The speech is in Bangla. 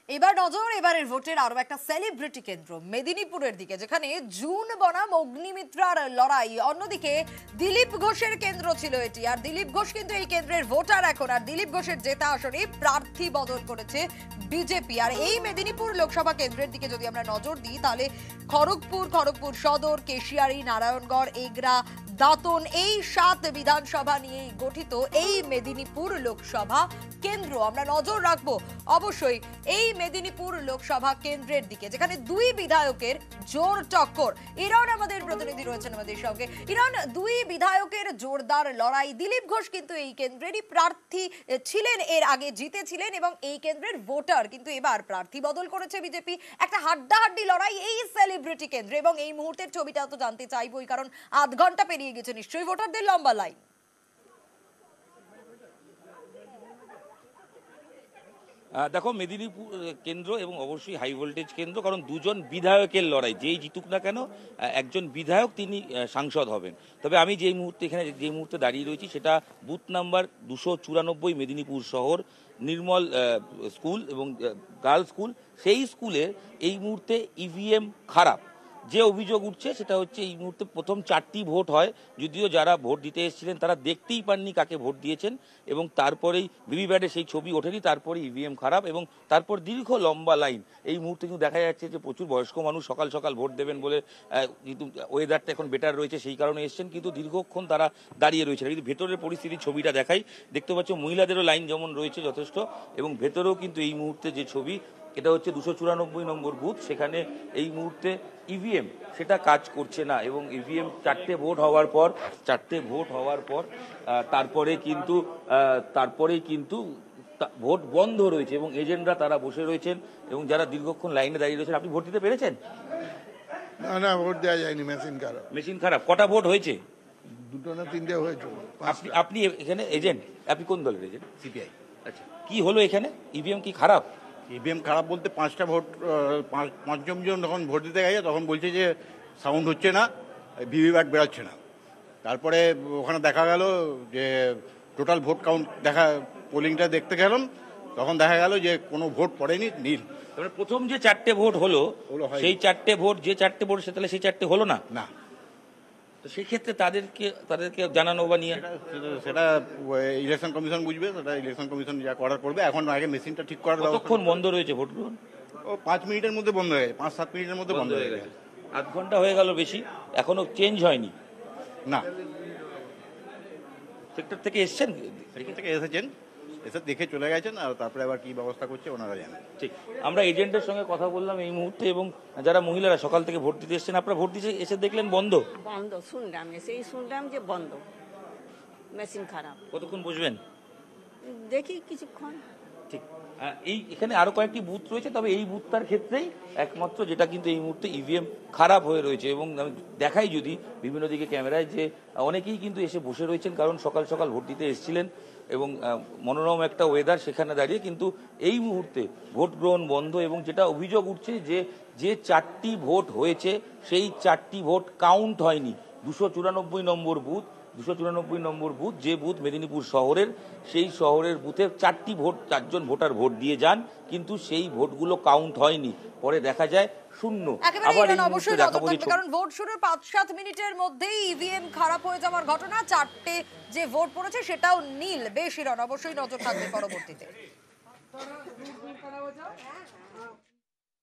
এবার নজর এবারের ভোটের আরো একটা সেলিব্রিটি কেন্দ্র মেদিনীপুরের দিকে, যেখানে জুন বনাম অগ্নিমিত্রার লড়াই। অন্যদিকে দিলীপ ঘোষের কেন্দ্র ছিল এটি, আর দিলীপ ঘোষ কিন্তু এই কেন্দ্রের ভোটার এখন। আর দিলীপ ঘোষের জেতা আসনে প্রার্থী বদল করেছে বিজেপি। আর এই মেদিনীপুর লোকসভা কেন্দ্রের দিকে যদি আমরা নজর দিই, তাহলে খড়গপুর সদর, কেশিয়ারি, নারায়ণগড়, এগরা, দাঁতন, এই 7 বিধানসভা নিয়ে গঠিত এই মেদিনীপুর লোকসভা কেন্দ্র। আমরা নজর রাখবো অবশ্যই এই মেদিনীপুর লোকসভা কেন্দ্রের দিকে, যেখানে দুই বিধায়কের জোর টক্কর। ইরান আমাদের প্রতিনিধি রয়েছেন আমাদের সঙ্গে। ইরান, দুই বিধায়কের জোরদার লড়াই। দিলীপ ঘোষ কিন্তু এই কেন্দ্রেরই প্রার্থী ছিলেন, এর আগে জিতেছিলেন এবং এই কেন্দ্রের ভোটার, কিন্তু এবার প্রার্থী বদল করেছে বিজেপি। একটা হাড্ডাহাড্ডি লড়াই এই সেলিব্রিটি কেন্দ্রে, এবং এই মুহূর্তের ছবিটা তো জানতে চাইবই, কারণ আধ ঘন্টা পেরিয়ে গেছে, নিশ্চয়ই ভোটারদের লম্বা লাইন। দেখো, মেদিনীপুর কেন্দ্র এবং অবশ্যই হাই ভোল্টেজ কেন্দ্র, কারণ দুজন বিধায়কের লড়াই। যেই জিতুক না কেন, একজন বিধায়ক তিনি সাংসদ হবেন। তবে আমি যেই মুহূর্তে দাঁড়িয়ে রয়েছি, সেটা বুথ নাম্বার 294 মেদিনীপুর শহর নির্মল স্কুল এবং গার্লস স্কুল। সেই স্কুলের এই মুহূর্তে ইভিএম খারাপ। যে অভিযোগ উঠছে সেটা হচ্ছে এই মুহূর্তে প্রথম 4টি ভোট হয়, যদিও যারা ভোট দিতে এসেছিলেন তারা দেখতেই পাননি কাকে ভোট দিয়েছেন, এবং তারপরেই ভিভিপ্যাটে সেই ছবি ওঠেনি, তারপরে ইভিএম খারাপ, এবং তারপর দীর্ঘ লম্বা লাইন। এই মুহূর্তে কিন্তু দেখা যাচ্ছে যে প্রচুর বয়স্ক মানুষ সকাল সকাল ভোট দেবেন বলে, কিন্তু ওয়েদারটা এখন বেটার রয়েছে সেই কারণে এসছেন, কিন্তু দীর্ঘক্ষণ তারা দাঁড়িয়ে রয়েছে। কিন্তু ভেতরের পরিস্থিতির ছবিটা দেখাই, দেখতে পাচ্ছ মহিলাদেরও লাইন যেমন রয়েছে যথেষ্ট, এবং ভেতরেও কিন্তু এই মুহূর্তে যে ছবি, এটা হচ্ছে 294 নম্বর বুথ। সেখানে এই মুহূর্তে ইভিএম সেটা কাজ করছে না, এবং ইভিএম 4টে ভোট হওয়ার পর তারপরেই কিন্তু ভোট বন্ধ রয়েছে, এবং এজেন্টরা তারা বসে রয়েছেন, এবং যারা দীর্ঘক্ষণ লাইনে দাঁড়িয়ে রয়েছেন। আপনি ভোট দিতে পেরেছেন? না, ভোট দেওয়া যায়নি, মেশিন খারাপ। কটা ভোট হয়েছে? 2 না 3টে হয়েছে। আপনি এখানে এজেন্ট? আপনি কোন দলের এজেন্ট? সিপিআই। আচ্ছা, কি হলো এখানে? ইভিএম কি খারাপ? ইভিএম খারাপ বলতে 5টা ভোট, পঞ্চম জন যখন ভোট দিতে গেছে তখন বলছে যে সাউন্ড হচ্ছে না, ভিভিপ্যাট বেরোচ্ছে না। তারপরে ওখানে দেখা গেল যে টোটাল ভোট কাউন্ট পোলিংটা দেখতে গেলাম, তখন দেখা গেল যে কোনো ভোট পড়েনি, নীল। তারপরে প্রথম যে 4টে ভোট হলো, সেই 4টে ভোট তাহলে সেই 4টে হলো না। না, তো সেই ক্ষেত্রে তাদেরকে জানানো বা নিয়ে সেটা ইলেকশন কমিশন বুঝবে, সেটা ইলেকশন কমিশন যা করার করবে। এখন আগে মেশিনটা ঠিক করার কতক্ষণ বন্ধ রয়েছে ভোট গ্রহণ? 5 মিনিটের মধ্যে বন্ধ হয়ে গেছে, 5-7 মিনিটের মধ্যে বন্ধ হয়ে গেছে। আধ ঘন্টা হয়ে গেল বেশি, এখনো চেঞ্জ হয়নি। না, সেক্টর থেকে এসছেন? এসে দেখে চলে গেছেন, আর তারপরে আবার কি ব্যবস্থা করছে ওনারা জানেন। ঠিক, আমরা এজেন্টের সঙ্গে কথা বললাম এই মুহূর্তে, এবং যারা মহিলারা সকাল থেকে ভোট দিতে এসছেন, আপনারা ভোট দিতে এসে দেখলেন বন্ধ? শুনলাম যে বন্ধ, মেশিন খারাপ। কতক্ষণ বসবেন? দেখি কিছুক্ষণ। ঠিক, এখানে আরো কয়েকটি বুথ রয়েছে, তবে এই বুথটার ক্ষেত্রেই একমাত্র যেটা কিন্তু এই মুহূর্তে ইভিএম খারাপ হয়ে রয়েছে। এবং আমি দেখাই যদি বিভিন্ন দিকে ক্যামেরায়, যে অনেকেই কিন্তু এসে বসে রয়েছেন, কারণ সকাল সকাল ভোট দিতে এসেছিলেন, এবং মনোরম একটা ওয়েদার সেখানে দাঁড়িয়ে, কিন্তু এই মুহূর্তে ভোট গ্রহণ বন্ধ। এবং যেটা অভিযোগ উঠছে যে 4টি ভোট হয়েছে, সেই 4টি ভোট কাউন্ট হয়নি। 294 নম্বর বুথ, যে বুথ মেদিনীপুর শহরের, সেই শহরের বুথে 4টি ভোট, 4জন ভোটার ভোট দিয়ে যান, কিন্তু সেই ভোটগুলো কাউন্ট হয়নি। পরে দেখা যায় শূন্য। আবার অবশ্যই নজর থাকবে, কারণ ভোট শুরুর 5-7 মিনিটের মধ্যেই ইভিএম খারাপ হয়ে যাওয়ার ঘটনা। 4টে যে ভোট পড়েছে সেটাও নীল। বেশ, অবশ্যই নজর থাকবে পরবর্তীতে।